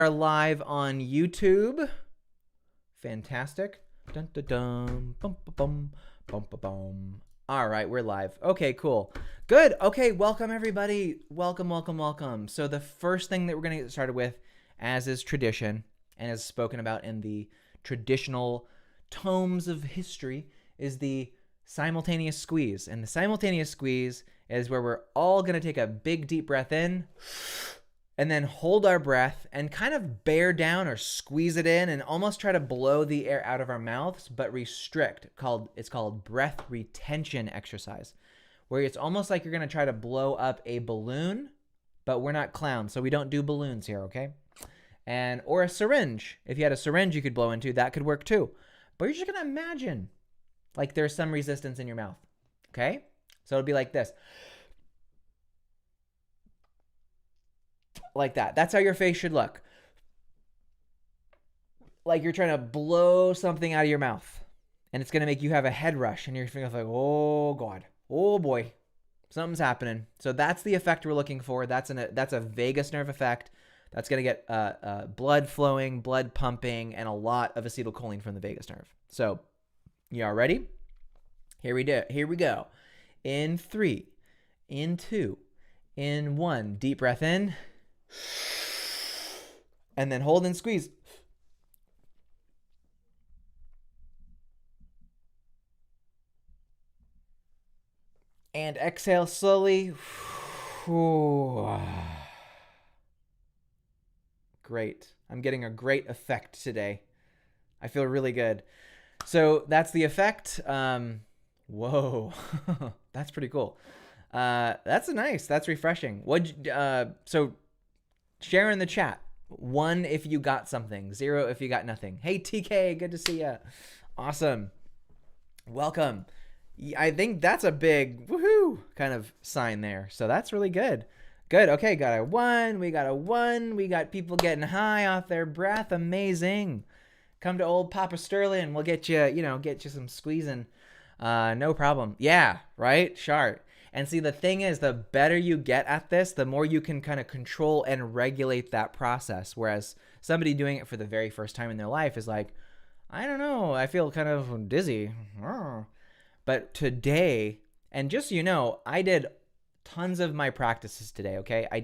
Are live on YouTube. Fantastic. Dun, dun, dun, bum, bum, bum, bum, bum, bum. All right, we're live. Okay, cool. Good. Okay, welcome everybody. Welcome. So the first thing that we're going to get started with, as is tradition and as spoken about in the traditional tomes of history, is the simultaneous squeeze. And the simultaneous squeeze is where we're all going to take a big deep breath in and then hold our breath and kind of bear down or squeeze it in and almost try to blow the air out of our mouths, but restrict. It's called breath retention exercise, where it's almost like you're going to try to blow up a balloon, but we're not clowns, so we don't do balloons here, okay? Or a syringe. If you had a syringe you could blow into, that could work too. But you're just going to imagine like there's some resistance in your mouth, okay? So it'll be like this. Like that. That's how your face should look. Like you're trying to blow something out of your mouth. And it's going to make you have a head rush. And you're feeling like, oh, God. Oh, boy. Something's happening. So that's the effect we're looking for. That's a vagus nerve effect. That's going to get blood flowing, blood pumping, and a lot of acetylcholine from the vagus nerve. So you all ready? Here we go. In 3, in 2, in 1. Deep breath in. And then hold and squeeze. And exhale slowly. Great. I'm getting a great effect today. I feel really good. So that's the effect. Whoa. That's pretty cool. That's nice. That's refreshing. So share in the chat. 1 if you got something. 0 if you got nothing. Hey, TK, good to see ya. Awesome. Welcome. I think that's a big woohoo kind of sign there. So that's really good. Good. Okay, got a 1. We got a 1. We got people getting high off their breath. Amazing. Come to old Papa Sterling. We'll get you some squeezing. No problem. Yeah, right? Sharp. And see, the thing is, the better you get at this, the more you can kind of control and regulate that process. Whereas somebody doing it for the very first time in their life is like, I don't know, I feel kind of dizzy. But today, and just so you know, I did tons of my practices today, okay? I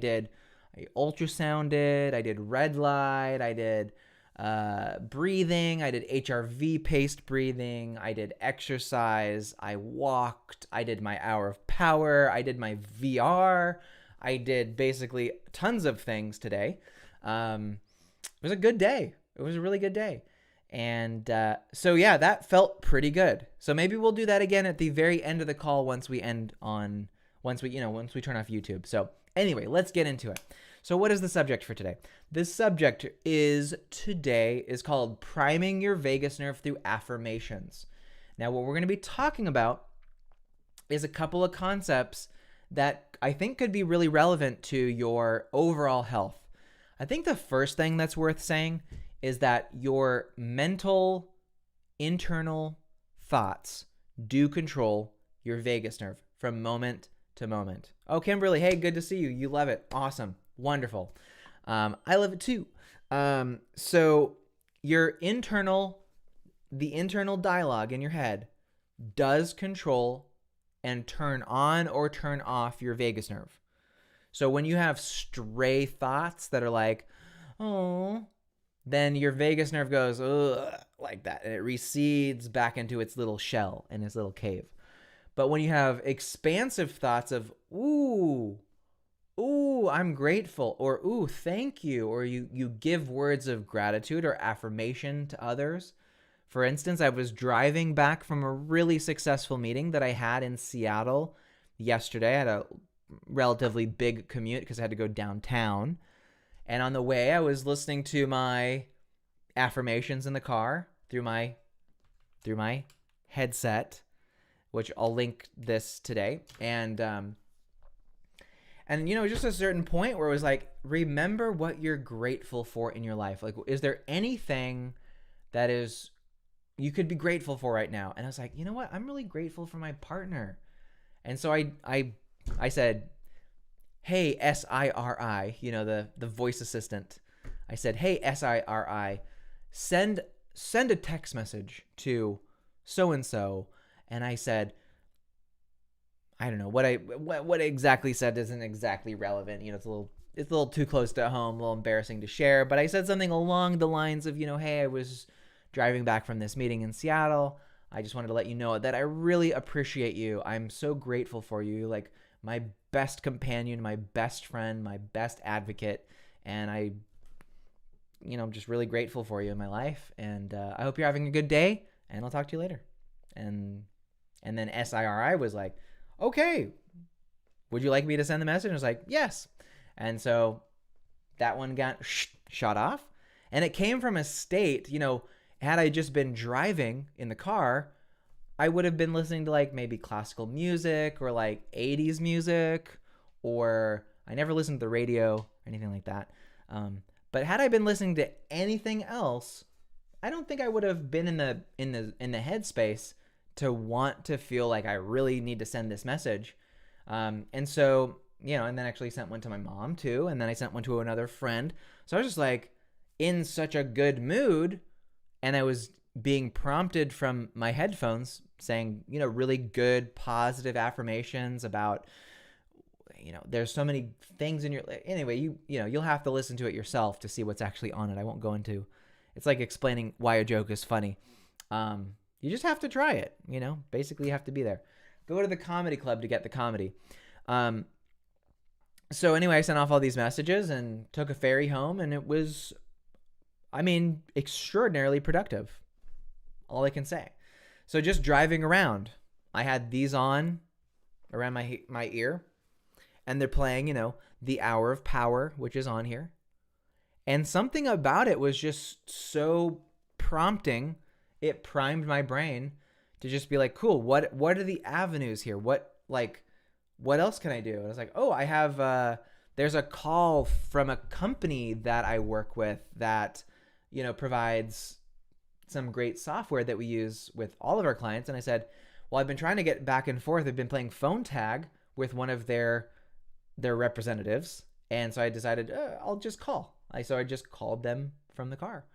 ultrasounded, I did red light, I did breathing, I did HRV paced breathing, I did exercise, I walked, I did my hour of power, I did my VR, I did basically tons of things today. It was a good day. It was a really good day. And so yeah, that felt pretty good. So maybe we'll do that again at the very end of the call once we turn off YouTube. So anyway, let's get into it. So what is the subject for today? The subject today is called priming your vagus nerve through affirmations. Now, what we're going to be talking about is a couple of concepts that I think could be really relevant to your overall health. I think the first thing that's worth saying is that your mental, internal thoughts do control your vagus nerve from moment to moment. Oh, Kimberly, hey, good to see you. You love it. Awesome. Wonderful. I love it too. So the internal dialogue in your head does control and turn on or turn off your vagus nerve. So when you have stray thoughts that are like, oh, then your vagus nerve goes, ugh, like that, and it recedes back into its little shell in its little cave. But when you have expansive thoughts of, ooh, I'm grateful, or ooh, thank you, or you give words of gratitude or affirmation to others. For instance, I was driving back from a really successful meeting that I had in Seattle yesterday. I had a relatively big commute because I had to go downtown. And on the way, I was listening to my affirmations in the car through my headset, which I'll link this today. And just a certain point where it was like, remember what you're grateful for in your life. Like, is there anything that is you could be grateful for right now? And I was like, you know what? I'm really grateful for my partner. And so I said, hey, SIRI, the voice assistant. I said, hey, SIRI, send a text message to so-and-so. And I said, I don't know what I exactly said isn't exactly relevant. It's a little too close to home, a little embarrassing to share, but I said something along the lines of, hey, I was driving back from this meeting in Seattle. I just wanted to let you know that I really appreciate you. I'm so grateful for you. Like my best companion, my best friend, my best advocate. And I'm just really grateful for you in my life. And I hope you're having a good day, and I'll talk to you later. And then SIRI was like, okay, would you like me to send the message? I was like, yes. And so that one got shut off. And it came from a state, had I just been driving in the car, I would have been listening to like maybe classical music or like 80s music, or I never listened to the radio or anything like that. But had I been listening to anything else, I don't think I would have been in the headspace to want to feel like I really need to send this message. And so, and then actually sent one to my mom too. And then I sent one to another friend. So I was just like in such a good mood, and I was being prompted from my headphones saying, really good, positive affirmations about, there's so many things in your, anyway, you'll have to listen to it yourself to see what's actually on it. I won't go into, it's like explaining why a joke is funny. You just have to try it, basically you have to be there. Go to the comedy club to get the comedy. So anyway, I sent off all these messages and took a ferry home, and it was, extraordinarily productive. All I can say. So just driving around, I had these on around my ear, and they're playing, The Hour of Power, which is on here. And something about it was just so prompting. It primed my brain to just be like, cool, what are the avenues here? What else can I do? And I was like, oh, I have, there's a call from a company that I work with that, provides some great software that we use with all of our clients. And I said, well, I've been trying to get back and forth. I've been playing phone tag with one of their representatives. And so I decided, I'll just call. So I just called them from the car.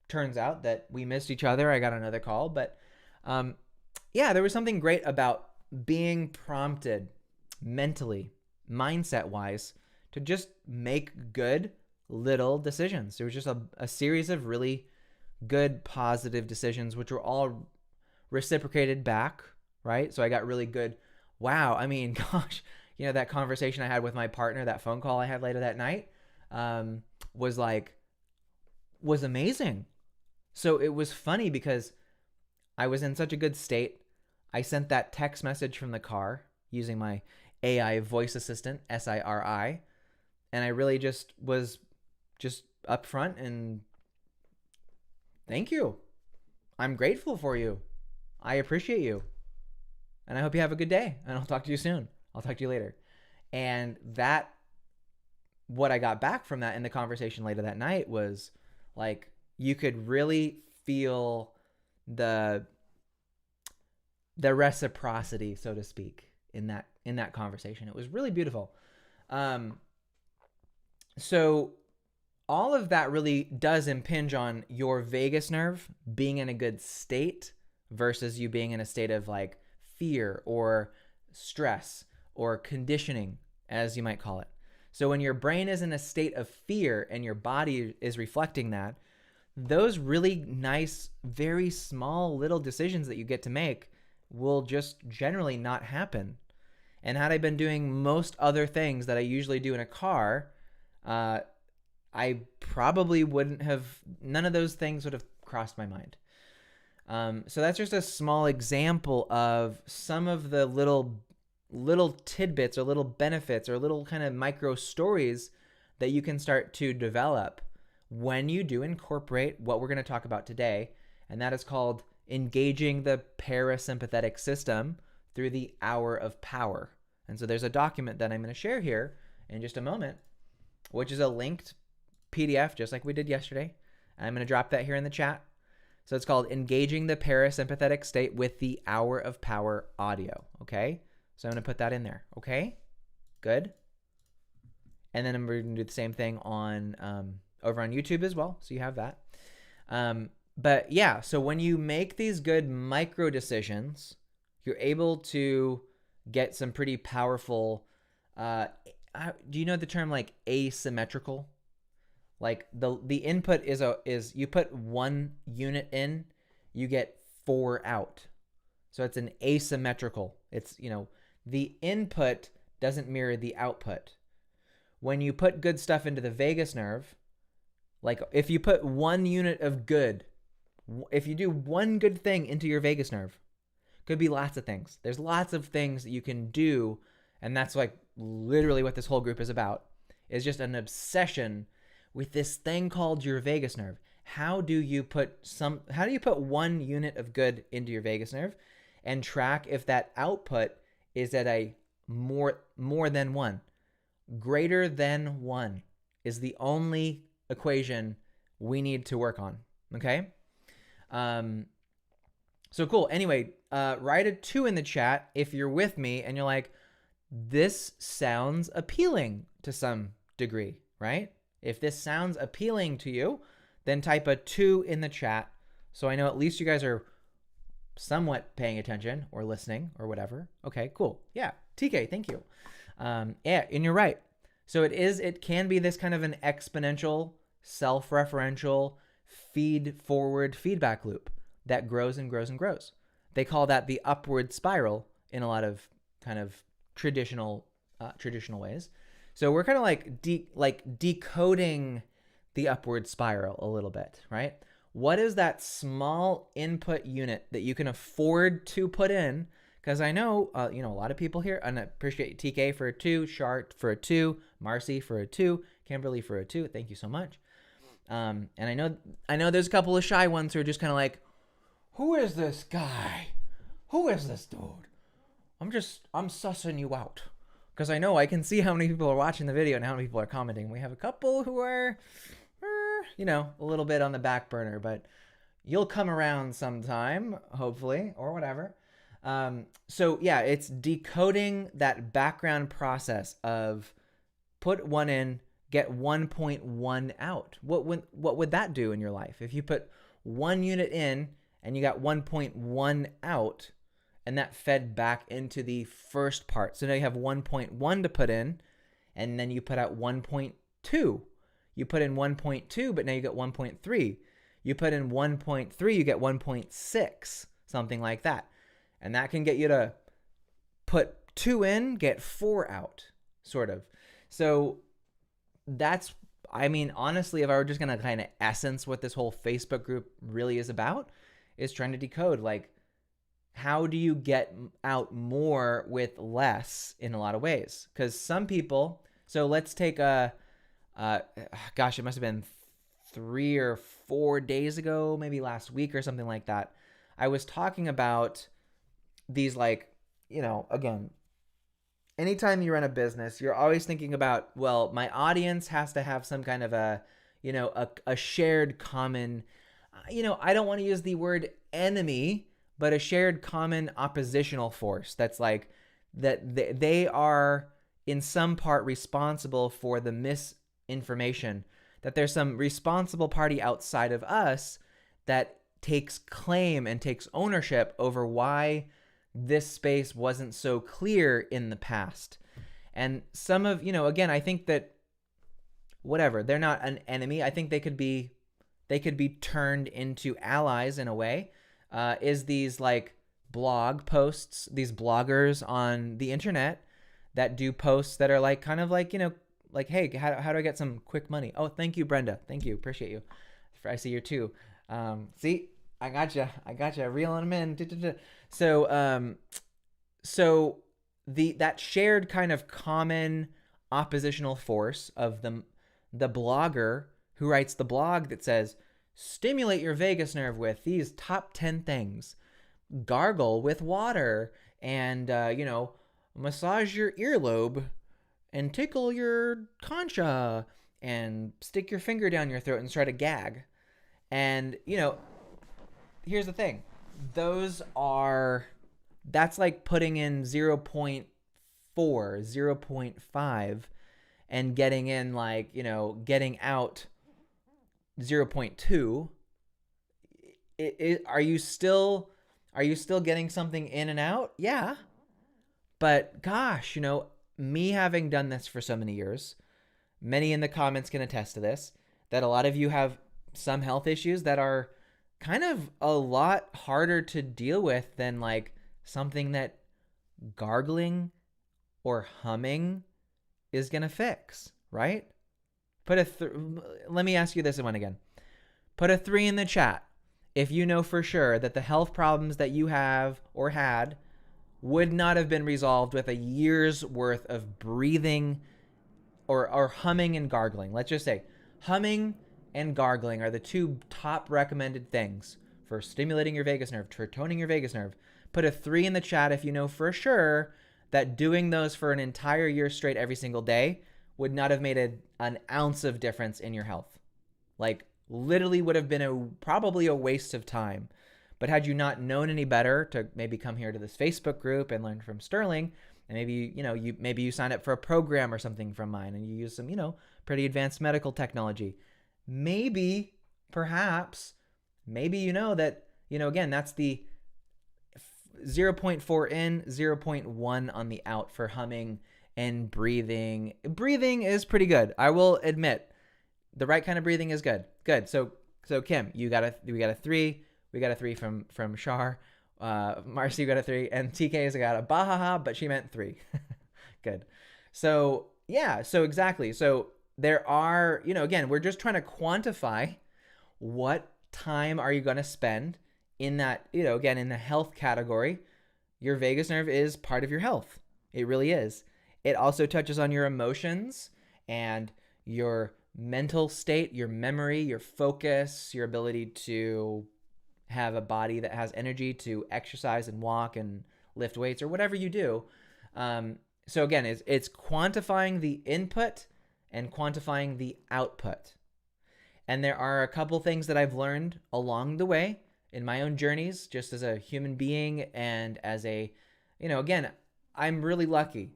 Turns out that we missed each other. I got another call, but there was something great about being prompted mentally, mindset-wise, to just make good little decisions. There was just a series of really good, positive decisions, which were all reciprocated back, right? So I got really good, wow, gosh, that conversation I had with my partner, that phone call I had later that night, was amazing. So it was funny because I was in such a good state. I sent that text message from the car using my AI voice assistant, SIRI, and I really just was just upfront and thank you. I'm grateful for you. I appreciate you. And I hope you have a good day, and I'll talk to you soon. I'll talk to you later. And what I got back from that in the conversation later that night was like, you could really feel the reciprocity, so to speak, in that conversation. It was really beautiful. So all of that really does impinge on your vagus nerve being in a good state versus you being in a state of like fear or stress or conditioning, as you might call it. So when your brain is in a state of fear and your body is reflecting that, those really nice, very small little decisions that you get to make will just generally not happen. And had I been doing most other things that I usually do in a car, I probably wouldn't have, none of those things would have crossed my mind. So that's just a small example of some of the little tidbits or little benefits or little kind of micro stories that you can start to develop when you do incorporate what we're going to talk about today. And that is called engaging the parasympathetic system through the hour of power. And so there's a document that I'm going to share here in just a moment, which is a linked PDF, just like we did yesterday. I'm going to drop that here in the chat. So it's called Engaging the Parasympathetic State with the Hour of Power audio. Okay. So I'm going to put that in there. Okay. Good. And then we're going to do the same thing on over on YouTube as well. So you have that. But yeah, so when you make these good micro decisions, you're able to get some pretty powerful, do you know the term like asymmetrical? Like the input is you put 1 unit in, you get 4 out. So it's an asymmetrical. It's, the input doesn't mirror the output. When you put good stuff into the vagus nerve, like if you put 1 unit of good, if you do one good thing into your vagus nerve, could be lots of things. There's lots of things that you can do, and that's like literally what this whole group is about, is just an obsession with this thing called your vagus nerve. How do you put 1 unit of good into your vagus nerve and track if that output is at a more than 1? Greater than 1 is the only equation we need to work on. Okay? So cool. Anyway, write a 2 in the chat if you're with me and you're like, this sounds appealing to some degree, right? If this sounds appealing to you, then type a 2 in the chat so I know at least you guys are somewhat paying attention or listening or whatever. Okay, cool. Yeah, TK, thank you. Yeah, and you're right. So it can be this kind of an exponential, self-referential, feed-forward feedback loop that grows and grows and grows. They call that the upward spiral in a lot of kind of traditional ways. So we're kind of like decoding the upward spiral a little bit, right? What is that small input unit that you can afford to put in? Because I know, a lot of people here, and I appreciate TK for a 2, Shart for a 2, Marcy for a 2, Kimberly for a 2. Thank you so much. And I know there's a couple of shy ones who are just kind of like, who is this guy? Who is this dude? I'm sussing you out. Because I know I can see how many people are watching the video and how many people are commenting. We have a couple who are, a little bit on the back burner, but you'll come around sometime, hopefully, or whatever. So yeah, it's decoding that background process of put 1 in, get 1.1 out. What would that do in your life? If you put 1 unit in and you got 1.1 out, and that fed back into the first part. So now you have 1.1 to put in, and then you put out 1.2. You put in 1.2, but now you get 1.3. You put in 1.3, you get 1.6, something like that. And that can get you to put 2 in, get 4 out, sort of. So that's, honestly, if I were just going to kind of essence what this whole Facebook group really is about, is trying to decode, like, how do you get out more with less in a lot of ways? Because some people, so let's take it must have been 3 or 4 days ago, maybe last week or something like that. I was talking about these, like, again, anytime you run a business, you're always thinking about, well, my audience has to have some kind of a shared common, I don't want to use the word enemy, but a shared common oppositional force that's like that they are in some part responsible for the misinformation, that there's some responsible party outside of us that takes claim and takes ownership over why this space wasn't so clear in the past. And some of, again, I think that whatever, they're not an enemy. I think they could be turned into allies in a way. Is these like blog posts, these bloggers on the internet that do posts that are like kind of like, like, hey, how do I get some quick money? Oh, thank you, Brenda. Thank you. Appreciate you. I see you too. See, I gotcha. Reeling them in. So that shared kind of common oppositional force of the blogger who writes the blog that says, stimulate your vagus nerve with these top 10 things. Gargle with water and, massage your earlobe and tickle your concha and stick your finger down your throat and try to gag. And, here's the thing. That's like putting in 0.4, 0.5 and getting in like, getting out 0.2, are you still getting something in and out? Yeah. But gosh, me having done this for so many years, many in the comments can attest to this, that a lot of you have some health issues that are kind of a lot harder to deal with than like something that gargling or humming is going to fix, right? Let me ask you this one again. Put a 3 in the chat if you know for sure that the health problems that you have or had would not have been resolved with a year's worth of breathing or humming and gargling. Let's just say humming and gargling are the 2 top recommended things for stimulating your vagus nerve, for toning your vagus nerve. Put a 3 in the chat if you know for sure that doing those for an entire year straight every single day would not have made an ounce of difference in your health. Like literally would have been probably a waste of time. But had you not known any better to maybe come here to this Facebook group and learn from Sterling, and maybe you sign up for a program or something from mine and you use some, pretty advanced medical technology. Maybe, perhaps, that, again, that's the 0.4 in, 0.1 on the out for humming and breathing. Breathing is pretty good. I will admit, the right kind of breathing is good. Good. So Kim, we got a 3. We got a 3 from Shar. Marcy got a 3, and TK's got a bahaha, but she meant 3. Good. So yeah, so exactly. So there are, again, we're just trying to quantify what time are you going to spend in that, again, in the health category. Your vagus nerve is part of your health. It really is. It also touches on your emotions and your mental state, your memory, your focus, your ability to have a body that has energy to exercise and walk and lift weights or whatever you do. So again, it's quantifying the input and quantifying the output. And there are a couple things that I've learned along the way in my own journeys, just as a human being and as a, again, I'm really lucky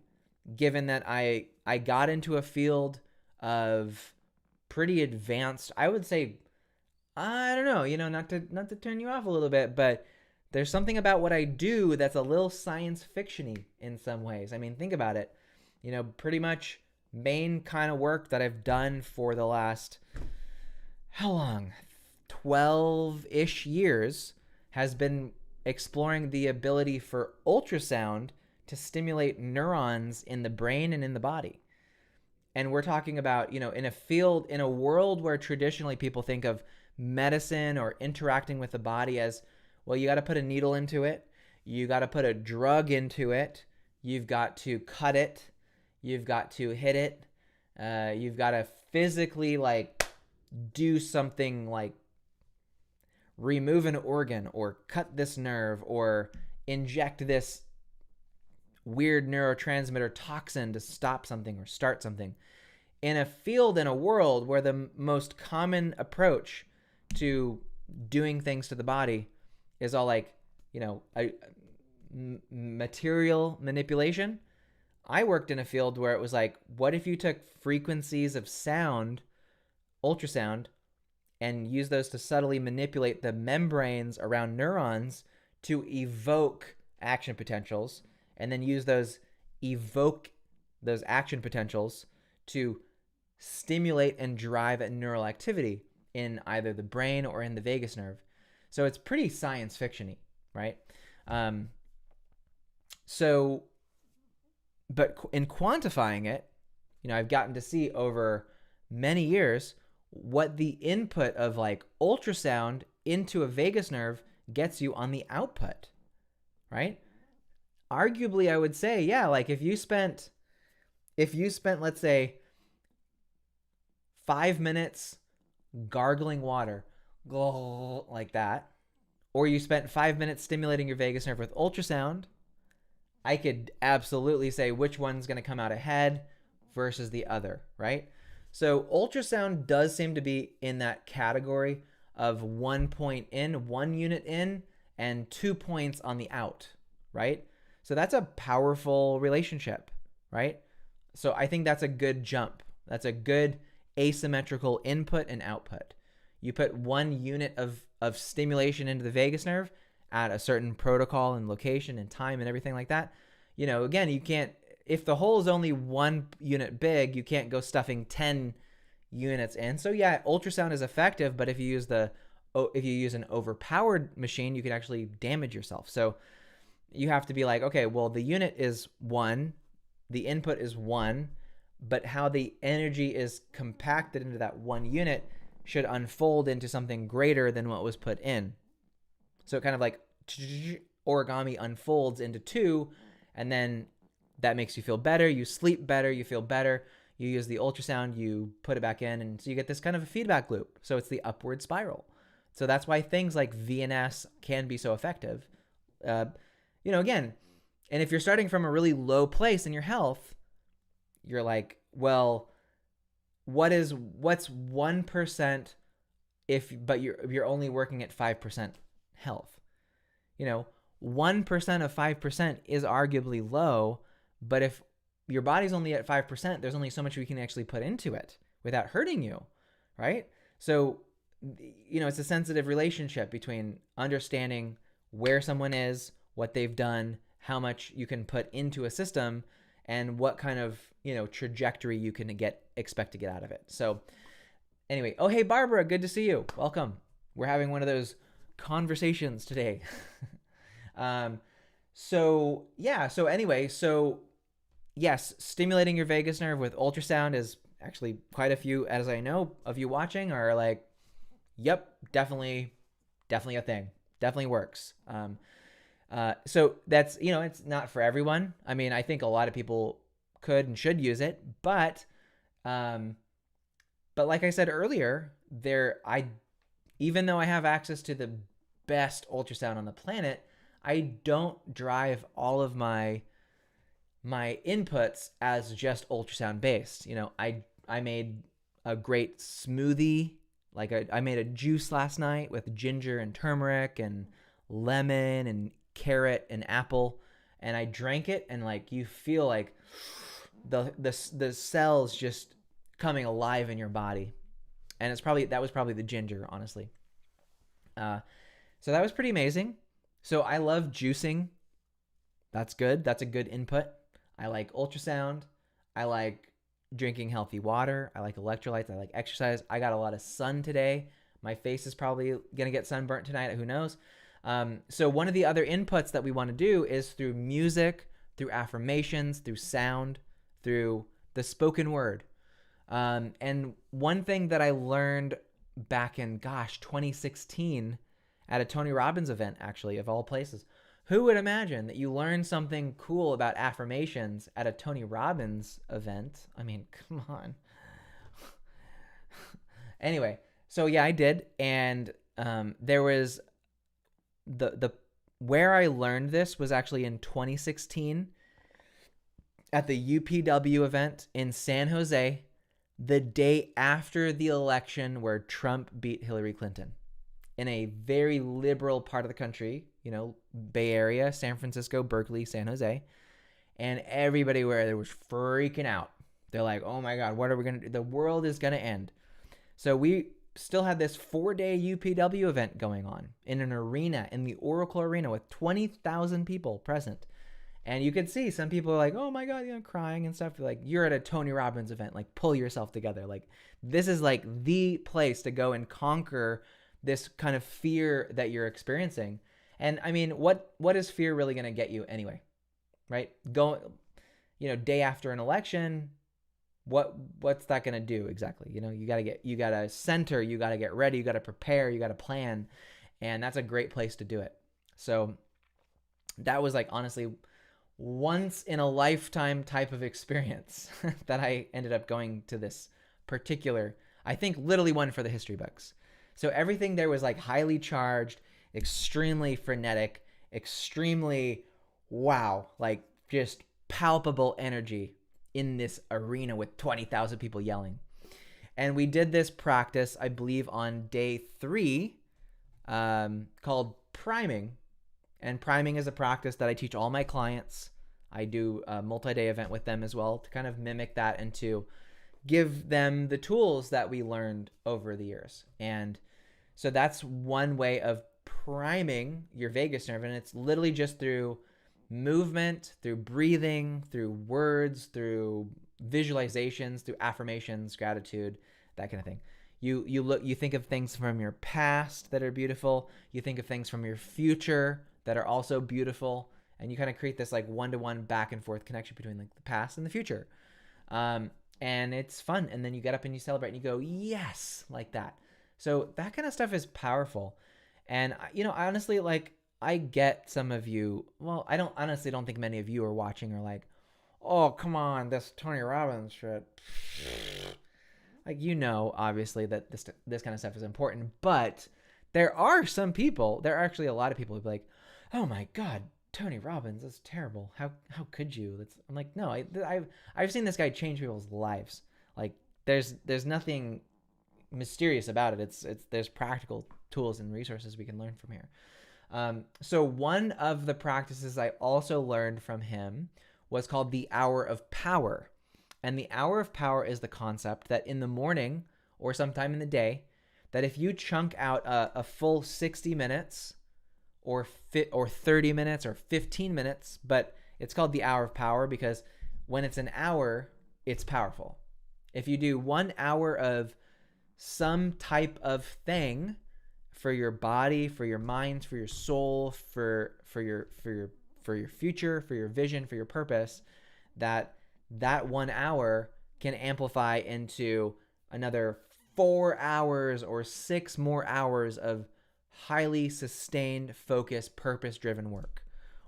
given that I got into a field of pretty advanced, I would say, I don't know, not to turn you off a little bit, but there's something about what I do that's a little science fiction-y in some ways. I mean, think about it. Pretty much main kind of work that I've done for the last, how long? 12-ish years has been exploring the ability for ultrasound to stimulate neurons in the brain and in the body. And we're talking about, in a world where traditionally people think of medicine or interacting with the body as, well, you got to put a needle into it, you got to put a drug into it, you've got to cut it, you've got to hit it, you've got to physically do something like remove an organ or cut this nerve or inject this weird neurotransmitter toxin to stop something or start something. In a field, in a world where the most common approach to doing things to the body is all material manipulation. I worked in a field where it was like, what if you took frequencies of sound, ultrasound, and use those to subtly manipulate the membranes around neurons to evoke action potentials, and then use those action potentials to stimulate and drive a neural activity in either the brain or in the vagus nerve. So it's pretty science fiction-y, right? But in quantifying it, I've gotten to see over many years what the input of ultrasound into a vagus nerve gets you on the output, right? Arguably, I would say, yeah, if you spent, let's say, 5 minutes gargling water, like that, or you spent 5 minutes stimulating your vagus nerve with ultrasound, I could absolutely say which one's going to come out ahead versus the other, right? So ultrasound does seem to be in that category of 1 point in, 1 unit in, and 2 points on the out, right? So that's a powerful relationship, right? So I think that's a good jump. That's a good asymmetrical input and output. You put 1 unit of stimulation into the vagus nerve at a certain protocol and location and time and everything like that. Again, you can't, if the hole is only 1 unit big, you can't go stuffing 10 units in. So yeah, ultrasound is effective, but if you use an overpowered machine, you can actually damage yourself. So you have to be like, okay, well, the unit is 1, the input is 1, but how the energy is compacted into that 1 unit should unfold into something greater than what was put in. So it kind of like origami unfolds into 2, and then that makes you feel better. You sleep better, you feel better. You use the ultrasound, you put it back in, and so you get this kind of a feedback loop. So it's the upward spiral. So that's why things like VNS can be so effective. Again, and if you're starting from a really low place in your health, you're like, well, what's 1% but you're only working at 5% health? 1% of 5% is arguably low, but if your body's only at 5%, there's only so much we can actually put into it without hurting you, right? So, it's a sensitive relationship between understanding where someone is, what they've done, how much you can put into a system, and what kind of, trajectory you can expect to get out of it. So anyway, oh, hey, Barbara, good to see you. Welcome. We're having one of those conversations today. So yes, stimulating your vagus nerve with ultrasound is actually quite a few, as I know of you watching, are like, yep, definitely a thing. Definitely works. So that's, it's not for everyone. I mean, I think a lot of people could and should use it, but like I said earlier, even though I have access to the best ultrasound on the planet, I don't drive all of my inputs as just ultrasound based. I made a great smoothie. Like I made a juice last night with ginger and turmeric and lemon and carrot and apple, and I drank it, and like you feel like the cells just coming alive in your body. And that was probably the ginger, honestly. So that was pretty amazing. So I love juicing. That's good. That's a good input. I like ultrasound. I like drinking healthy water. I like electrolytes. I like exercise. I got a lot of sun today. My face is probably going to get sunburnt tonight. Who knows? So one of the other inputs that we want to do is through music, through affirmations, through sound, through the spoken word. And one thing that I learned back in, 2016 at a Tony Robbins event, actually, of all places. Who would imagine that you learn something cool about affirmations at a Tony Robbins event? I mean, come on. Anyway, so yeah, I did. And there was where I learned this was actually in 2016 at the UPW event in San Jose, the day after the election where Trump beat Hillary Clinton, in a very liberal part of the country, Bay Area, San Francisco, Berkeley, San Jose. And everybody there was freaking out. They're like, oh my God, what are we going to do? The world is going to end. So we still had this 4-day UPW event going on in an arena, in the Oracle Arena, with 20,000 people present. And you could see some people are like, oh my God, crying and stuff. Like, you're at a Tony Robbins event. Like, pull yourself together. Like, this is like the place to go and conquer this kind of fear that you're experiencing. And I mean, what is fear really going to get you anyway? Right? Day after an election, what's that going to do exactly? You got to center, you got to get ready, you got to prepare, you got to plan. And that's a great place to do it. So that was like, honestly, once in a lifetime type of experience that I ended up going to this particular, I think literally one for the history books. So everything there was like highly charged, extremely frenetic, extremely wow, like just palpable energy in this arena with 20,000 people yelling. And we did this practice, I believe, on day 3, called priming. And priming is a practice that I teach all my clients. I do a multi-day event with them as well to kind of mimic that and to give them the tools that we learned over the years. And So that's one way of priming your vagus nerve. And it's literally just through movement, through breathing, through words, through visualizations, through affirmations, gratitude, that kind of thing. You think of things from your past that are beautiful. You think of things from your future that are also beautiful, and you kind of create this like one-to-one back and forth connection between like the past and the future. And it's fun. And then you get up and you celebrate and you go, yes, like that. So that kind of stuff is powerful. And I honestly, like, I get some of you. Well, I don't think many of you are watching are like, oh, come on, this Tony Robbins shit. Like, obviously that this kind of stuff is important, but there are actually a lot of people who be like, oh my God, Tony Robbins, that's terrible. How could you? I'm like, no, I've seen this guy change people's lives. Like, there's nothing mysterious about it. It's there's practical tools and resources we can learn from here. So one of the practices I also learned from him was called the Hour of Power. And the Hour of Power is the concept that in the morning or sometime in the day, that if you chunk out a full 60 minutes or 30 minutes or 15 minutes, but it's called the Hour of Power because when it's an hour, it's powerful. If you do 1 hour of some type of thing for your body, for your mind, for your soul, for your future, for your vision, for your purpose, that 1 hour can amplify into another 4 hours or 6 more hours of highly sustained, focused, purpose-driven work,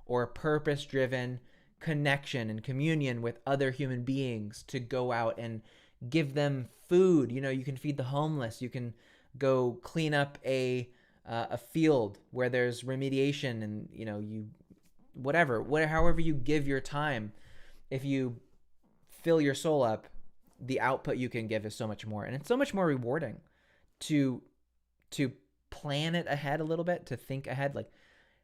or purpose-driven connection and communion with other human beings to go out and give them food. You can feed the homeless. You can go clean up a field where there's remediation, and however you give your time. If you fill your soul up, the output you can give is so much more, and it's so much more rewarding to plan it ahead a little bit, to think ahead. Like,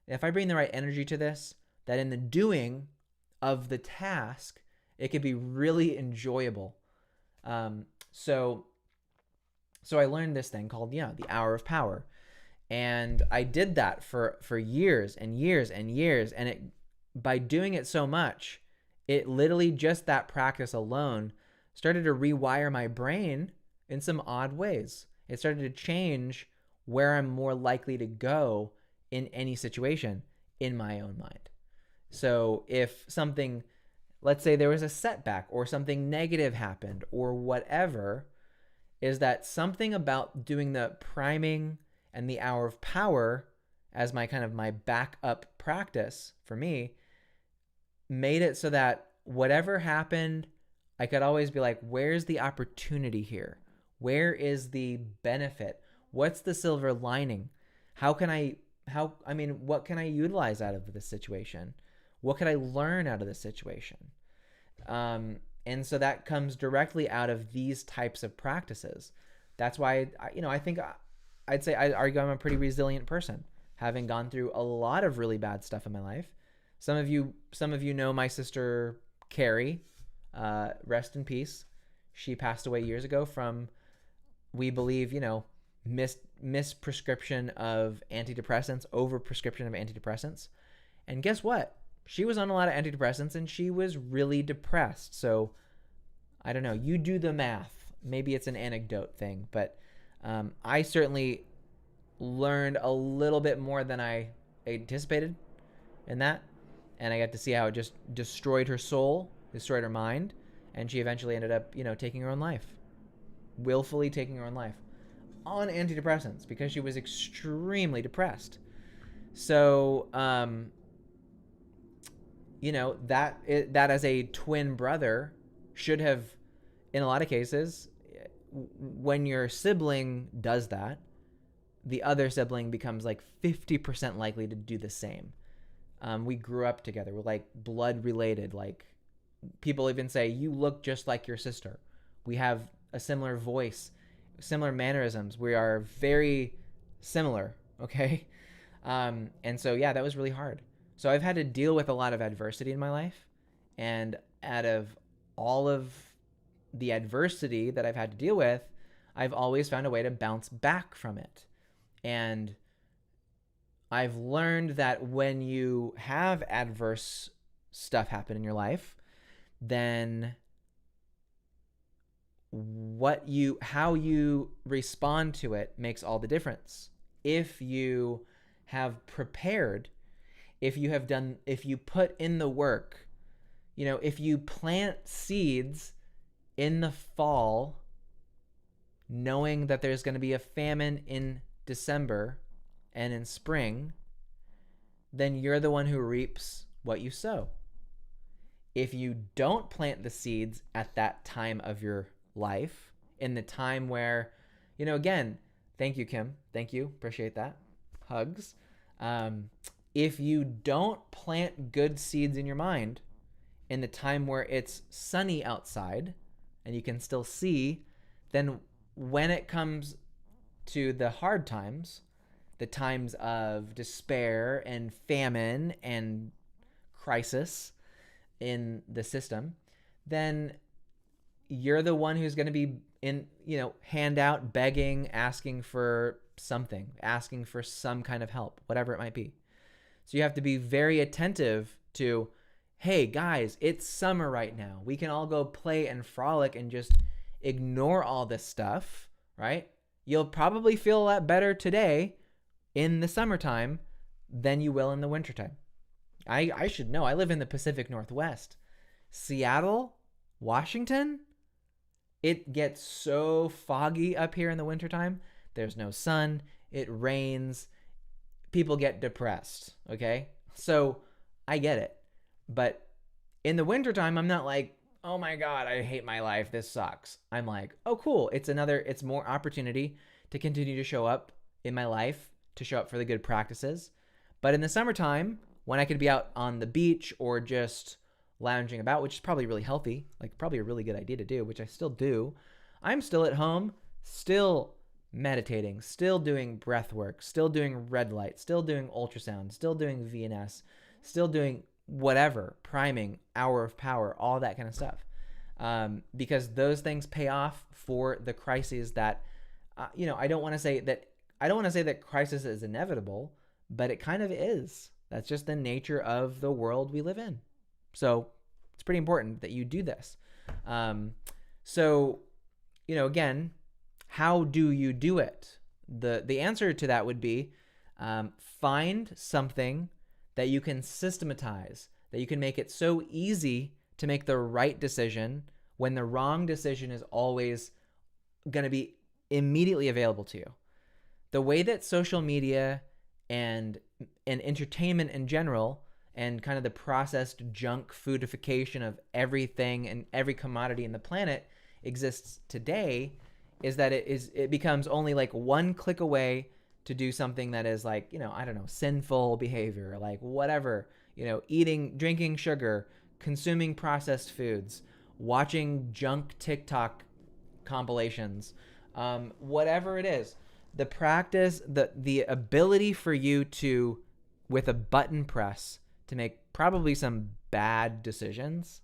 if I bring the right energy to this, that in the doing of the task, it could be really enjoyable. So I learned this thing called, the Hour of Power. And I did that for years and years and years. And by doing it so much, it literally, just that practice alone, started to rewire my brain in some odd ways. It started to change where I'm more likely to go in any situation in my own mind. So if something, let's say there was a setback or something negative happened or whatever, is that something about doing the priming and the Hour of Power as my kind of my backup practice for me made it so that whatever happened, I could always be like, where's the opportunity here? Where is the benefit? What's the silver lining? What can I utilize out of this situation? What could I learn out of this situation? And so that comes directly out of these types of practices. That's why, I think I'd say I'd argue I'm a pretty resilient person, having gone through a lot of really bad stuff in my life. Some of you know my sister, Carrie, rest in peace. She passed away years ago from, we believe, misprescription of antidepressants, overprescription of antidepressants. And guess what? She was on a lot of antidepressants and she was really depressed. So I don't know, you do the math. Maybe it's an anecdote thing, but I certainly learned a little bit more than I anticipated in that. And I got to see how it just destroyed her soul, destroyed her mind. And she eventually ended up, taking her own life, willfully taking her own life on antidepressants because she was extremely depressed. So, that as a twin brother should have, in a lot of cases, when your sibling does that, the other sibling becomes like 50% likely to do the same. We grew up together. We're like blood related. Like, people even say, you look just like your sister. We have a similar voice, similar mannerisms. We are very similar. Okay. And so, yeah, that was really hard. So I've had to deal with a lot of adversity in my life. And out of all of the adversity that I've had to deal with, I've always found a way to bounce back from it. And I've learned that when you have adverse stuff happen in your life, then how you respond to it makes all the difference. If you have prepared, if you put in the work, if you plant seeds in the fall, knowing that there's going to be a famine in December and in spring, then you're the one who reaps what you sow. If you don't plant the seeds at that time of your life, in the time where, again, thank you, Kim. Thank you. Appreciate that. Hugs. If you don't plant good seeds in your mind in the time where it's sunny outside and you can still see, then when it comes to the hard times, the times of despair and famine and crisis in the system, then you're the one who's going to be hand out, begging, asking for something, asking for some kind of help, whatever it might be. So you have to be very attentive to, hey guys, it's summer right now. We can all go play and frolic and just ignore all this stuff, right? You'll probably feel a lot better today in the summertime than you will in the wintertime. I should know. I live in the Pacific Northwest. Seattle, Washington, it gets so foggy up here in the wintertime. There's no sun. It rains. People get depressed, okay? So I get it. But in the wintertime, I'm not like, oh my God, I hate my life. This sucks. I'm like, oh, cool. It's more opportunity to continue to show up in my life, to show up for the good practices. But in the summertime, when I could be out on the beach or just lounging about, which is probably really healthy, like probably a really good idea to do, which I still do, I'm still at home, still meditating, still doing breath work, still doing red light, still doing ultrasound, still doing VNS, still doing whatever, priming, hour of power, all that kind of stuff. Because those things pay off for the crises that, I don't want to say that crisis is inevitable, but it kind of is. That's just the nature of the world we live in. So it's pretty important that you do this. Again, how do you do it? The answer to that would be find something that you can systematize, that you can make it so easy to make the right decision when the wrong decision is always going to be immediately available to you. The way that social media and entertainment in general and kind of the processed junk foodification of everything and every commodity in the planet exists today is that it becomes only like one click away to do something that is like, sinful behavior, like whatever, drinking sugar, consuming processed foods, watching junk TikTok compilations, whatever it is. The practice, the ability for you to, with a button press, to make probably some bad decisions,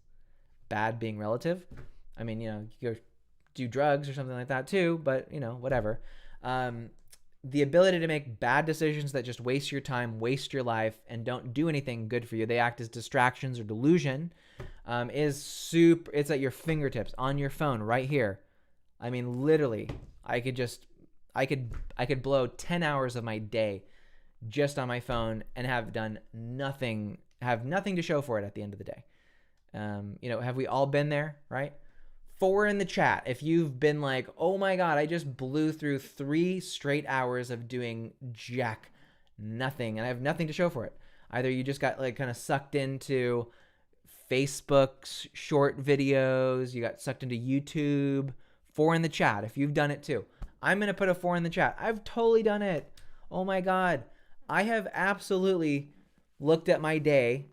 bad being relative. I mean, you go do drugs or something like that too, but whatever. The ability to make bad decisions that just waste your time, waste your life, and don't do anything good for you. They act as distractions or delusion. It's at your fingertips, on your phone, right here. I mean, literally, I could blow 10 hours of my day just on my phone and have nothing to show for it at the end of the day. Have we all been there, right? 4 in the chat if you've been like, oh my God, I just blew through 3 straight hours of doing nothing, and I have nothing to show for it. Either you just got like kind of sucked into Facebook's short videos, you got sucked into YouTube. 4 in the chat if you've done it too. I'm going to put a 4 in the chat. I've totally done it. Oh my God. I have absolutely looked at my day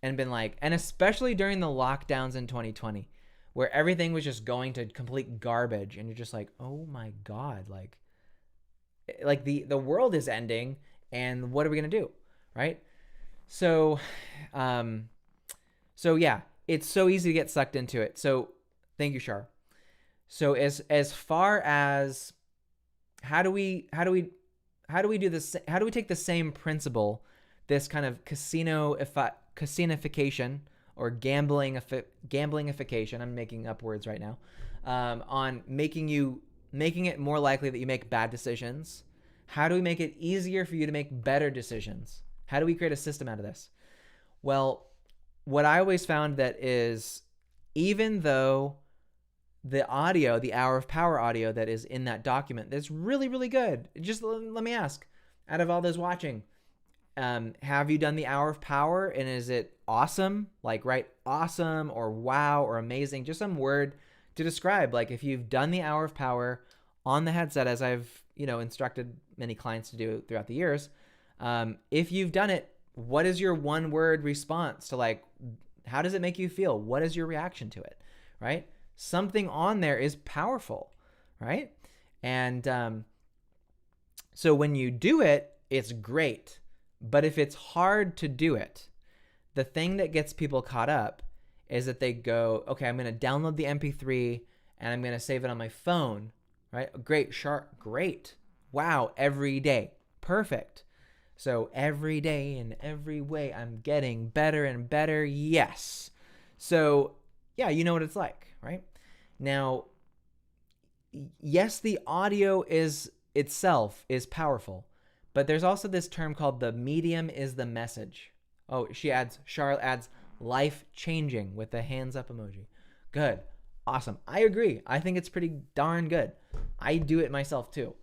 and been like, and especially during the lockdowns in 2020, where everything was just going to complete garbage. And you're just like, oh my God, like the world is ending and what are we going to do? Right. So yeah, it's so easy to get sucked into it. So thank you, Shar. So as far as how do we how do we do this? How do we take the same principle, this kind of casinoification or gamblingification? I'm making up words right now. On making it more likely that you make bad decisions. How do we make it easier for you to make better decisions? How do we create a system out of this? Well, what I always found that is, even though the audio, the Hour of Power audio that is in that document, that's really, really good. Just let me ask, out of all those watching, have you done the Hour of Power, and is it awesome? Like, write awesome or wow or amazing, just some word to describe. Like, if you've done the Hour of Power on the headset, as I've, instructed many clients to do throughout the years, if you've done it, what is your one word response to, like, how does it make you feel? What is your reaction to it? Right? Something on there is powerful, right? And so when you do it, it's great. But if it's hard to do it, the thing that gets people caught up is that they go, okay, I'm going to download the MP3 and I'm going to save it on my phone, right? Great, sharp, great. Wow, every day. Perfect. So every day in every way, I'm getting better and better. Yes. So yeah, you know what it's like, right? Now, yes, the audio itself is powerful, but there's also this term called the medium is the message. Oh, Charlotte adds life-changing with the hands up emoji. Good. Awesome. I agree. I think it's pretty darn good. I do it myself too.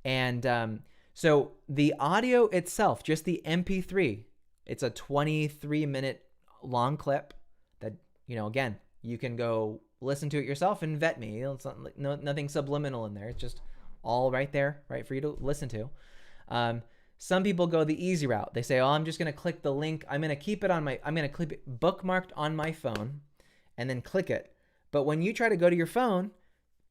And so the audio itself, just the MP3, it's a 23-minute long clip that, again, you can go listen to it yourself and vet me. It's not, nothing subliminal in there. It's just all right there, right, for you to listen to. Some people go the easy route. They say, oh, I'm just going to click the link. I'm going to keep it bookmarked on my phone and then click it. But when you try to go to your phone,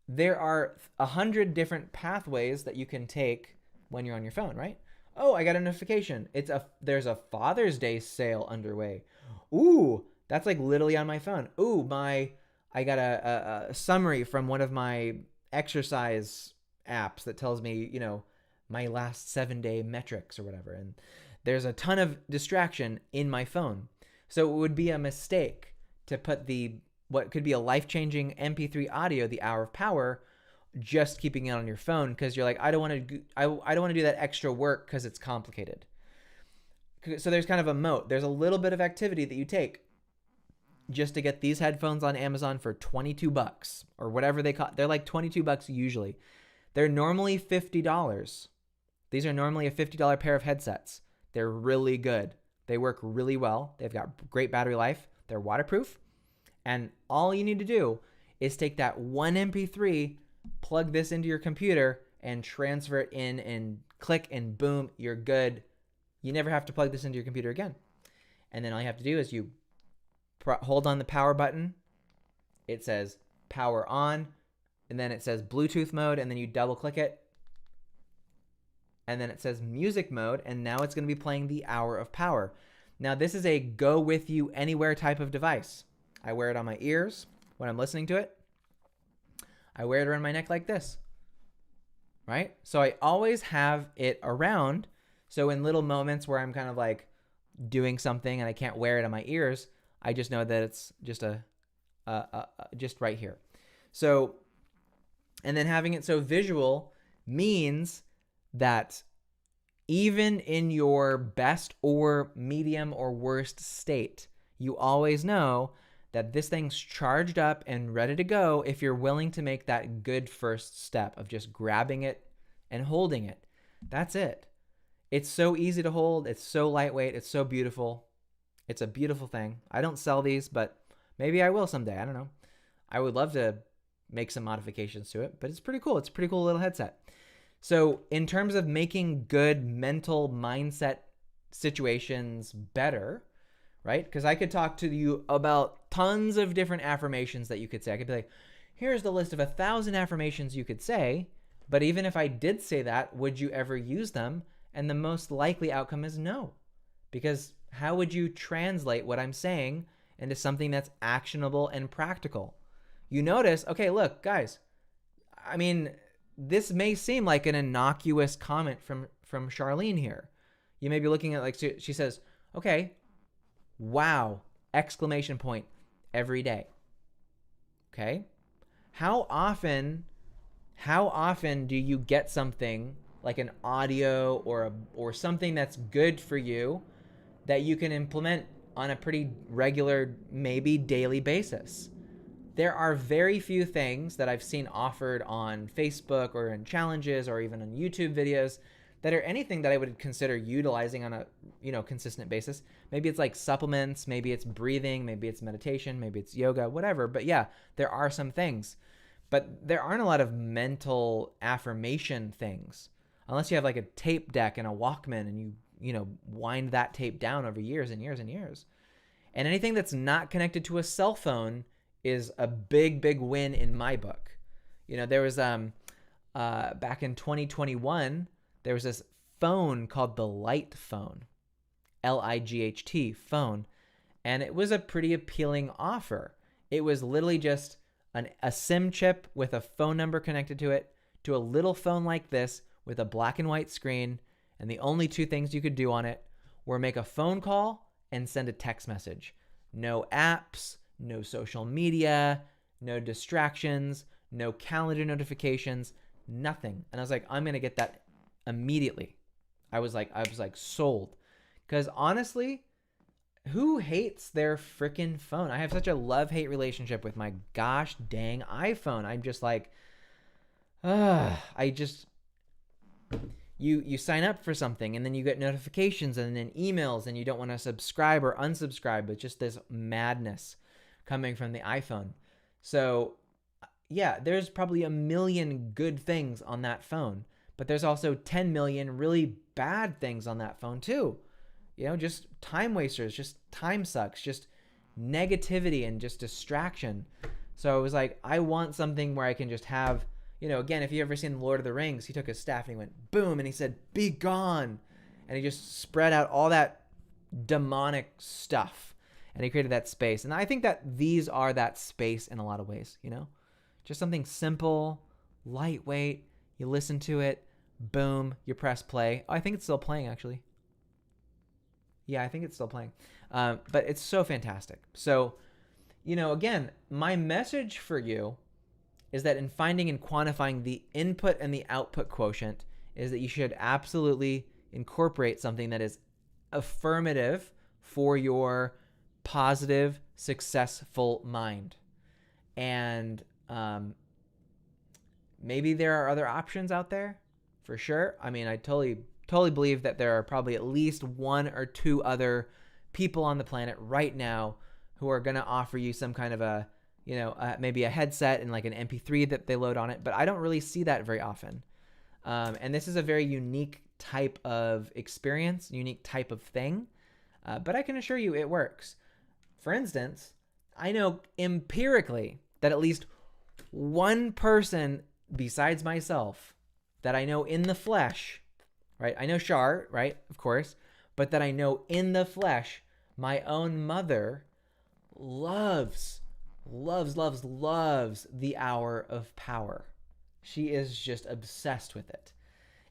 there are 100 different pathways that you can take when you're on your phone, right? Oh, I got a notification. There's a Father's Day sale underway. Ooh, that's like literally on my phone. Ooh, I got a summary from one of my exercise apps that tells me, my last 7-day metrics or whatever. And there's a ton of distraction in my phone. So it would be a mistake to put what could be a life-changing MP3 audio, the Hour of Power, just keeping it on your phone, because you're like, I don't want to do that extra work because it's complicated. So there's kind of a moat. There's a little bit of activity that you take just to get these headphones on Amazon for $22 or whatever they cost. They're like $22 usually. They're normally $50. These are normally a $50 pair of headsets. They're really good. They work really well. They've got great battery life. They're waterproof. And all you need to do is take that one MP3, plug this into your computer, and transfer it in, and click, and boom, you're good. You never have to plug this into your computer again. And then all you have to do is you hold on the power button. It says power on, and then it says Bluetooth mode, and then you double click it. And then it says music mode, and now it's going to be playing the Hour of Power. Now, this is a go with you anywhere type of device. I wear it on my ears when I'm listening to it. I wear it around my neck like this, right? So I always have it around. So in little moments where I'm kind of like doing something and I can't wear it on my ears, I just know that it's just just right here. So, and then having it so visual means that even in your best or medium or worst state, you always know that this thing's charged up and ready to go if you're willing to make that good first step of just grabbing it and holding it. That's it. It's so easy to hold. It's so lightweight. It's so beautiful. It's a beautiful thing. I don't sell these, but maybe I will someday. I don't know. I would love to make some modifications to it, but it's pretty cool. It's a pretty cool little headset. So in terms of making good mental mindset situations better, right? Because I could talk to you about tons of different affirmations that you could say. I could be like, here's the list of 1,000 affirmations you could say. But even if I did say that, would you ever use them? And the most likely outcome is no. Because how would you translate what I'm saying into something that's actionable and practical? You notice, okay, look, guys, I mean, this may seem like an innocuous comment from from Charlene here. You may be looking at like, she says, okay, wow, exclamation point every day. Okay. How often do you get something like an audio or something that's good for you that you can implement on a pretty regular, maybe daily basis? There are very few things that I've seen offered on Facebook or in challenges or even on YouTube videos that are anything that I would consider utilizing on a, consistent basis. Maybe it's like supplements, maybe it's breathing, maybe it's meditation, maybe it's yoga, whatever. But yeah, there are some things. But there aren't a lot of mental affirmation things unless you have like a tape deck and a Walkman and you wind that tape down over years and years and years. And anything that's not connected to a cell phone is a big, big win in my book. There was back in 2021, there was this phone called the Light phone, Light phone, and it was a pretty appealing offer. It was literally just a SIM chip with a phone number connected to it, to a little phone like this with a black and white screen, and the only two things you could do on it were make a phone call and send a text message. No apps, no social media, no distractions, no calendar notifications, nothing. And I was like, I'm going to get that immediately. I was like sold. Because honestly, who hates their freaking phone? I have such a love-hate relationship with my gosh dang iPhone. I'm just like, you sign up for something and then you get notifications and then emails and you don't want to subscribe or unsubscribe. It's just this madness coming from the iPhone. So yeah, there's probably 1 million good things on that phone, but there's also 10 million really bad things on that phone too. Just time wasters, just time sucks, just negativity and just distraction. So I was like, I want something where I can just have, again, if you've ever seen Lord of the Rings, he took his staff and he went boom and he said, be gone. And he just spread out all that demonic stuff and he created that space. And I think that these are that space in a lot of ways, just something simple, lightweight. You listen to it, boom, you press play. Oh, I think it's still playing actually. Yeah, I think it's still playing. But it's so fantastic. So, again, my message for you is that in finding and quantifying the input and the output quotient is that you should absolutely incorporate something that is affirmative for your positive, successful mind. And maybe there are other options out there for sure. I mean, I totally believe that there are probably at least 1 or 2 other people on the planet right now who are going to offer you some kind of maybe a headset and like an MP3 that they load on it, but I don't really see that very often. And this is a very unique type of experience, unique type of thing, but I can assure you it works. For instance, I know empirically that at least one person besides myself that I know in the flesh, right? I know Shar, right? Of course, but that I know in the flesh, my own mother loves the Hour of Power. She is just obsessed with it.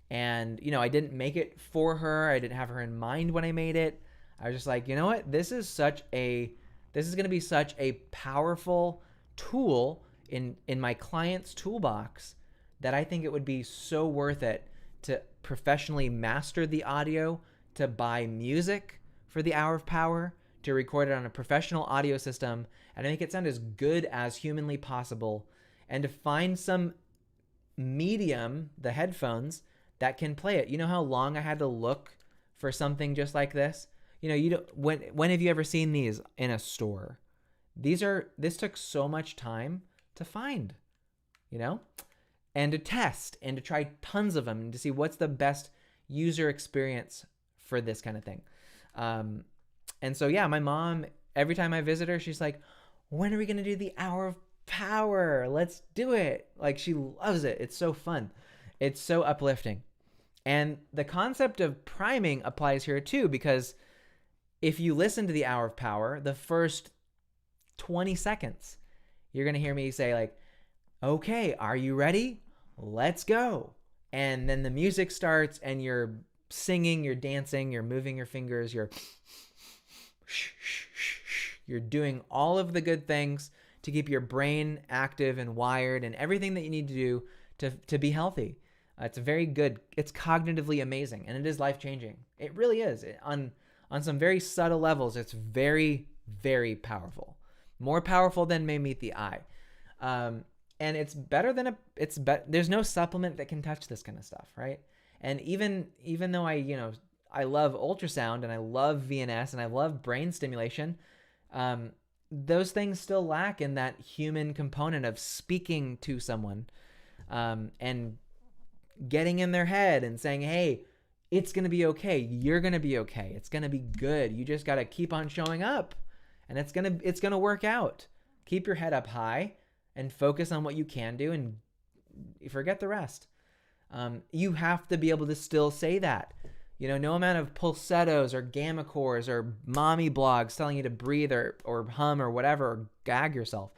And, I didn't make it for her. I didn't have her in mind when I made it. I was just like, you know what? This is going to be such a powerful tool in my client's toolbox that I think it would be so worth it to professionally master the audio, to buy music for the Hour of Power, to record it on a professional audio system and make it sound as good as humanly possible, and to find some medium, the headphones, that can play it. You know how long I had to look for something just like this? When have you ever seen these in a store? This took so much time to find, and to test and to try tons of them and to see what's the best user experience for this kind of thing. And so, yeah, my mom, every time I visit her, she's like, when are we going to do the Hour of Power? Let's do it. Like, she loves it. It's so fun. It's so uplifting. And the concept of priming applies here too, because if you listen to the Hour of Power, the first 20 seconds, you're going to hear me say like, okay, are you ready? Let's go. And then the music starts and you're singing, you're dancing, you're moving your fingers, you're doing all of the good things to keep your brain active and wired and everything that you need to do to be healthy. It's very good. It's cognitively amazing, and it is life-changing. It really is. On some very subtle levels, it's very, very powerful. More powerful than may meet the eye. And it's better than there's no supplement that can touch this kind of stuff, right? And even though I love ultrasound and I love VNS and I love brain stimulation, those things still lack in that human component of speaking to someone, and getting in their head and saying, hey, it's going to be okay. You're going to be okay. It's going to be good. You just got to keep on showing up, and it's going to work out. Keep your head up high and focus on what you can do, and forget the rest. You have to be able to still say that. No amount of pulsettos or gamma cores or mommy blogs telling you to breathe or hum or whatever, or gag yourself,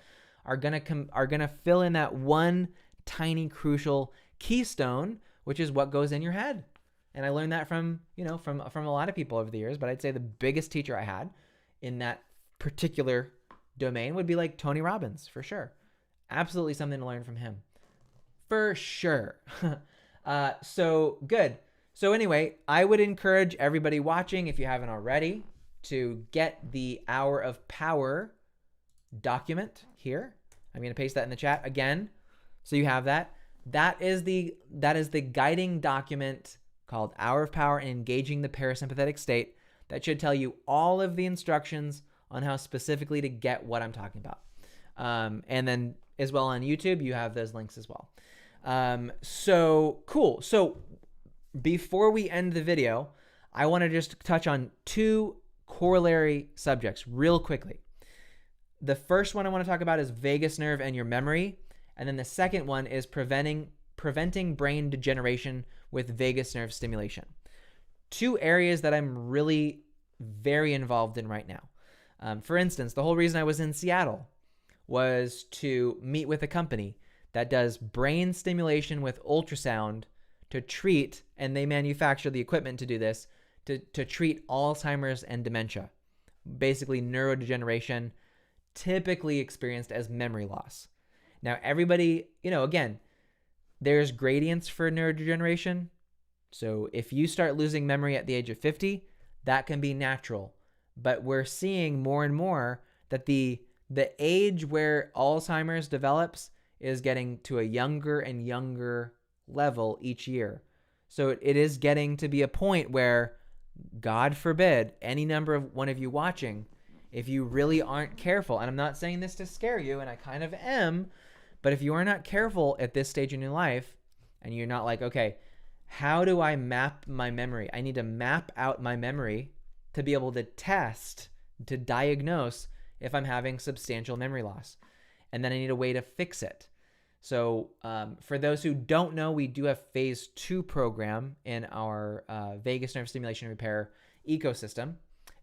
are gonna fill in that one tiny crucial keystone, which is what goes in your head. And I learned that from a lot of people over the years, but I'd say the biggest teacher I had in that particular domain would be like Tony Robbins, for sure. Absolutely something to learn from him, for sure. So good. So anyway, I would encourage everybody watching, if you haven't already, to get the Hour of Power document here. I'm going to paste that in the chat again, so you have that. That is the guiding document called Hour of Power and Engaging the Parasympathetic State that should tell you all of the instructions on how specifically to get what I'm talking about. And then as well on YouTube, you have those links as well. So cool. So before we end the video, I want to just touch on two corollary subjects real quickly. The first one I want to talk about is vagus nerve and your memory. And then the second one is preventing brain degeneration with vagus nerve stimulation. Two areas that I'm really very involved in right now. For instance, the whole reason I was in Seattle was to meet with a company that does brain stimulation with ultrasound to treat, and they manufacture the equipment to do this, to treat Alzheimer's and dementia, basically neurodegeneration, typically experienced as memory loss. Now, everybody, again, there's gradients for neurodegeneration. So if you start losing memory at the age of 50, that can be natural. But we're seeing more and more that the age where Alzheimer's develops is getting to a younger and younger level each year. So it is getting to be a point where, God forbid, any number of one of you watching, if you really aren't careful, and I'm not saying this to scare you, and I kind of am, but if you are not careful at this stage in your life, and you're not like, okay, how do I map my memory? I need to map out my memory to be able to test, to diagnose if I'm having substantial memory loss. And then I need a way to fix it. So for those who don't know, we do have phase 2 program in our vagus nerve stimulation repair ecosystem.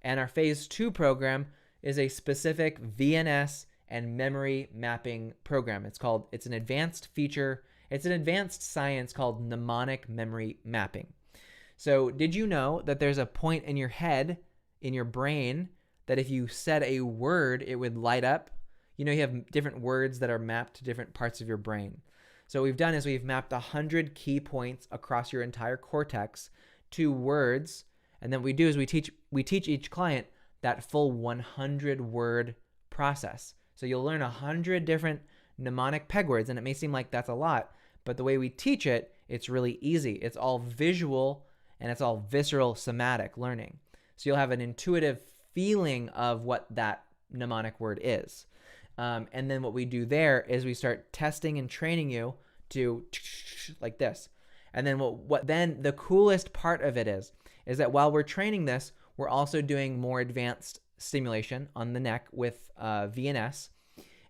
And our phase 2 program is a specific VNS and memory mapping program. It's an advanced feature. It's an advanced science called mnemonic memory mapping. So did you know that there's a point in your head, in your brain, that if you said a word, it would light up? You have different words that are mapped to different parts of your brain. So what we've done is we've mapped 100 key points across your entire cortex to words. And then what we do is we teach each client that full 100 word process. So you'll learn 100 different mnemonic peg words, and it may seem like that's a lot, but the way we teach it, it's really easy. It's all visual and it's all visceral somatic learning. So you'll have an intuitive feeling of what that mnemonic word is. And then what we do there is we start testing and training you to like this. And then what then the coolest part of it is that while we're training this, we're also doing more advanced stimulation on the neck with VNS,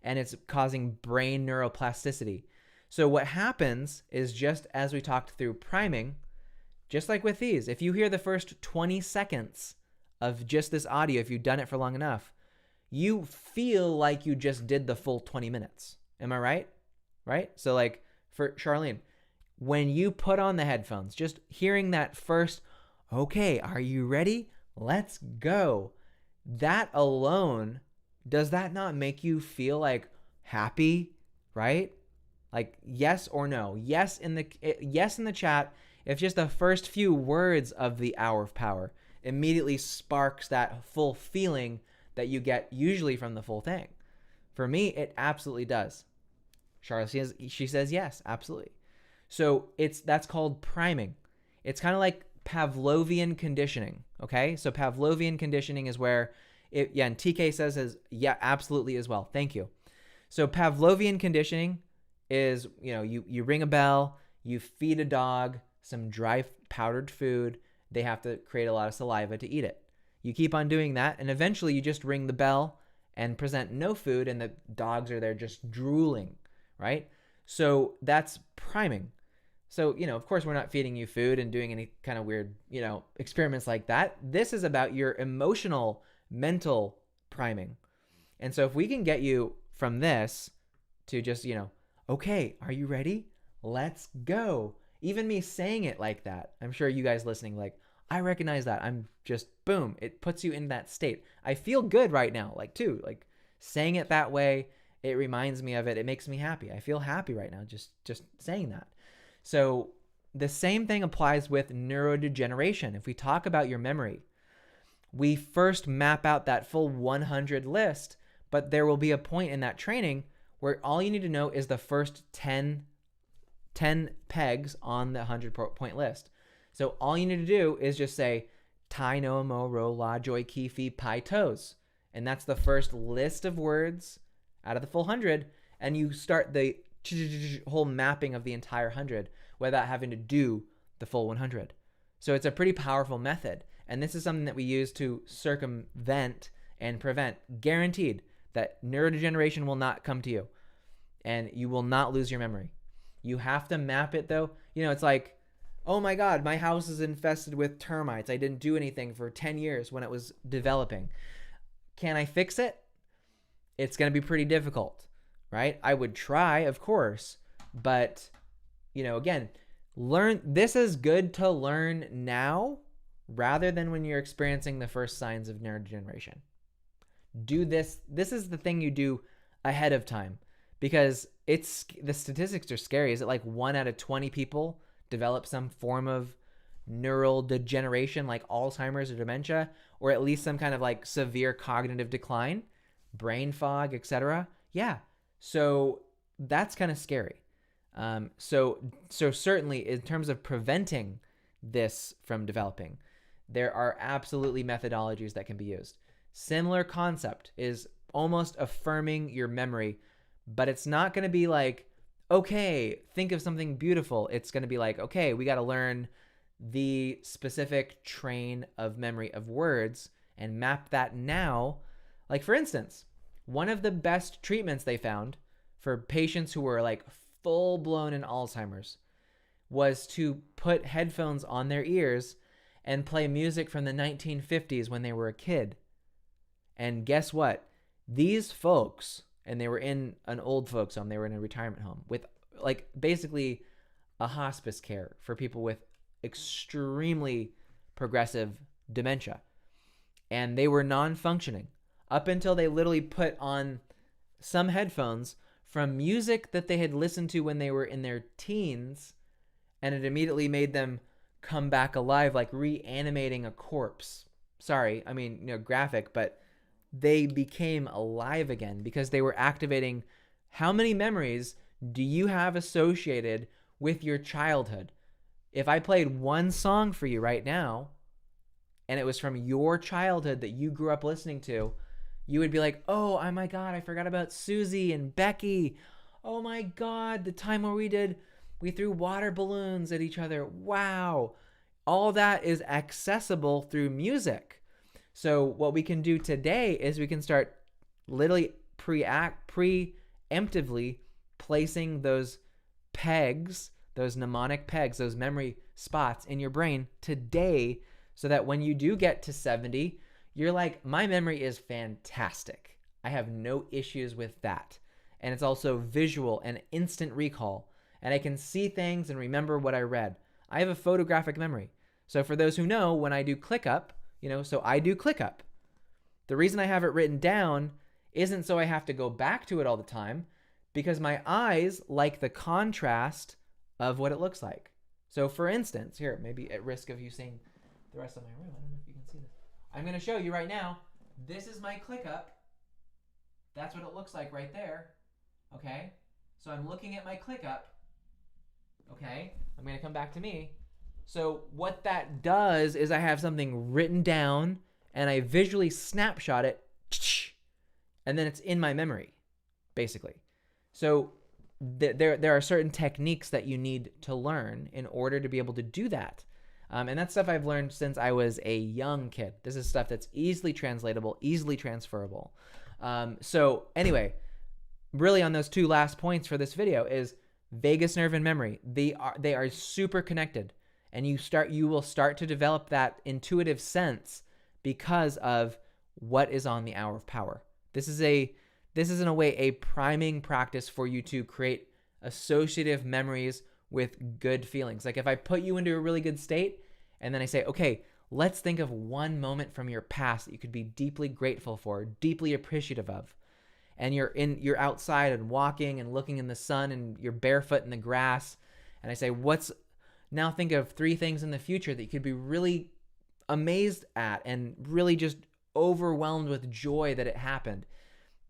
and it's causing brain neuroplasticity. So what happens is, just as we talked through priming, just like with these, if you hear the first 20 seconds of just this audio, if you've done it for long enough, you feel like you just did the full 20 minutes. Am I right? Right? So like for Charlene, when you put on the headphones, just hearing that first, Okay, are you ready? Let's go. That alone, does that not make you feel like happy, right? Like yes or no? Yes in the chat. If just the first few words of the hour of power immediately sparks that full feeling that you get usually from the full thing. For me, it absolutely does. Charlotte, she says yes, absolutely. So that's called priming. It's kind of like Pavlovian conditioning. Okay, so Pavlovian conditioning is where and TK says yeah, absolutely as well. Thank you. So Pavlovian conditioning is, you ring a bell, you feed a dog some dry powdered food, they have to create a lot of saliva to eat it. You keep on doing that, and eventually you just ring the bell and present no food, and the dogs are there just drooling, right? So that's priming. So, of course, we're not feeding you food and doing any kind of weird, experiments like that. This is about your emotional, mental priming. And so if we can get you from this to just, okay, are you ready? Let's go. Even me saying it like that, I'm sure you guys listening, like, I recognize that. I'm just, boom, it puts you in that state. I feel good right now, like saying it that way, it reminds me of it. It makes me happy. I feel happy right now just saying that. So the same thing applies with neurodegeneration. If we talk about your memory, we first map out that full 100 list, but there will be a point in that training where all you need to know is the first 10 pegs on the 100-point list. So all you need to do is just say, Tai no mo ro la joy ki fi pi toes. And that's the first list of words out of the full 100. And you start the whole mapping of the entire 100 without having to do the full 100. So it's a pretty powerful method. And this is something that we use to circumvent and prevent, guaranteed, that neurodegeneration will not come to you. And you will not lose your memory. You have to map it though. It's like, oh my God, my house is infested with termites. I didn't do anything for 10 years when it was developing. Can I fix it? It's going to be pretty difficult, right? I would try, of course, but again, this is good to learn now rather than when you're experiencing the first signs of neurodegeneration. Do this. This is the thing you do ahead of time, because the statistics are scary. Is it like 1 out of 20 people develop some form of neural degeneration like Alzheimer's or dementia, or at least some kind of like severe cognitive decline, brain fog, etc.? Yeah. So that's kind of scary. So certainly in terms of preventing this from developing, there are absolutely methodologies that can be used. Similar concept is almost affirming your memory, but it's not going to be like, okay, think of something beautiful. It's going to be like, okay, we got to learn the specific train of memory of words and map that now. Like, for instance, one of the best treatments they found for patients who were like full blown in Alzheimer's was to put headphones on their ears and play music from the 1950s when they were a kid. And guess what? These folks, and they were in an old folks home, they were in a retirement home with like basically a hospice care for people with extremely progressive dementia. And they were non-functioning up until they literally put on some headphones from music that they had listened to when they were in their teens, and it immediately made them come back alive, like reanimating a corpse. Sorry, I mean, graphic, but they became alive again because they were activating. How many memories do you have associated with your childhood? If I played one song for you right now, and it was from your childhood that you grew up listening to, you would be like, oh my God, I forgot about Susie and Becky. Oh my God, the time where we threw water balloons at each other. Wow. All that is accessible through music. So what we can do today is we can start literally preemptively placing those pegs, those mnemonic pegs, those memory spots in your brain today, so that when you do get to 70, you're like, my memory is fantastic. I have no issues with that. And it's also visual and instant recall. And I can see things and remember what I read. I have a photographic memory. So for those who know, when I do ClickUp, so I do ClickUp. The reason I have it written down isn't so I have to go back to it all the time, because my eyes like the contrast of what it looks like. So for instance, here, maybe at risk of you seeing the rest of my room, I don't know if you can see this. I'm going to show you right now. This is my ClickUp. That's what it looks like right there. Okay? So I'm looking at my ClickUp. Okay? I'm going to come back to me. So what that does is I have something written down and I visually snapshot it, and then it's in my memory, basically. So there are certain techniques that you need to learn in order to be able to do that. And that's stuff I've learned since I was a young kid. This is stuff that's easily translatable, easily transferable. So anyway, really on those two last points for this video is vagus nerve and memory. They are super connected, and you will start to develop that intuitive sense because of what is on the hour of power. This is in a way a priming practice for you to create associative memories with good feelings. Like if I put you into a really good state and then I say, okay, let's think of one moment from your past that you could be deeply grateful for, deeply appreciative of. And you're outside and walking and looking in the sun and you're barefoot in the grass. And I say, now think of 3 things in the future that you could be really amazed at and really just overwhelmed with joy that it happened.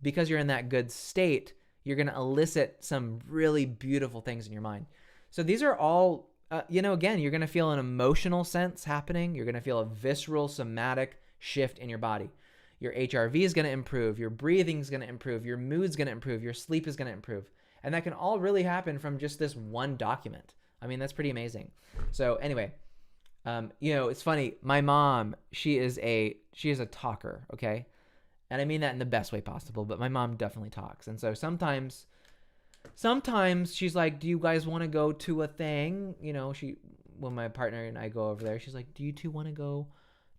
Because you're in that good state, you're going to elicit some really beautiful things in your mind. So these are all, again, you're going to feel an emotional sense happening. You're going to feel a visceral, somatic shift in your body. Your HRV is going to improve. Your breathing is going to improve. Your mood's going to improve. Your sleep is going to improve. And that can all really happen from just this one document. I mean, that's pretty amazing. So anyway, it's funny. My mom, she is a talker, okay? And I mean that in the best way possible, but my mom definitely talks. And so sometimes she's like, do you guys want to go to a thing? When my partner and I go over there, she's like, do you two want to go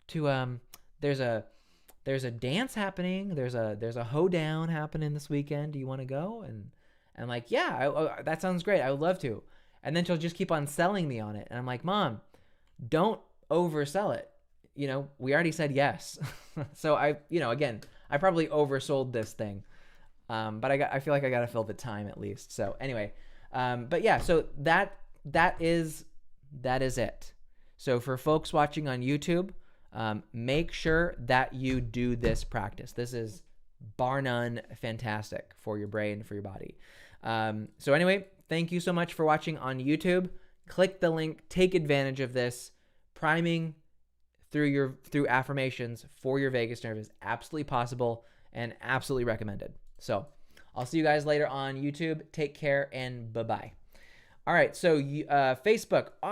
to, there's a dance happening. There's a hoedown happening this weekend. Do you want to go? And I'm like, yeah, that sounds great. I would love to. And then she'll just keep on selling me on it. And I'm like, Mom, don't oversell it. We already said yes. So again, I probably oversold this thing. But I feel like I got to fill the time at least. So anyway, but yeah, so that is it. So for folks watching on YouTube, make sure that you do this practice. This is bar none fantastic for your brain, for your body. So anyway, thank you so much for watching on YouTube. Click the link, take advantage of this. Priming through affirmations for your vagus nerve is absolutely possible and absolutely recommended. So I'll see you guys later on YouTube. Take care and bye-bye. All right, so Facebook, awesome.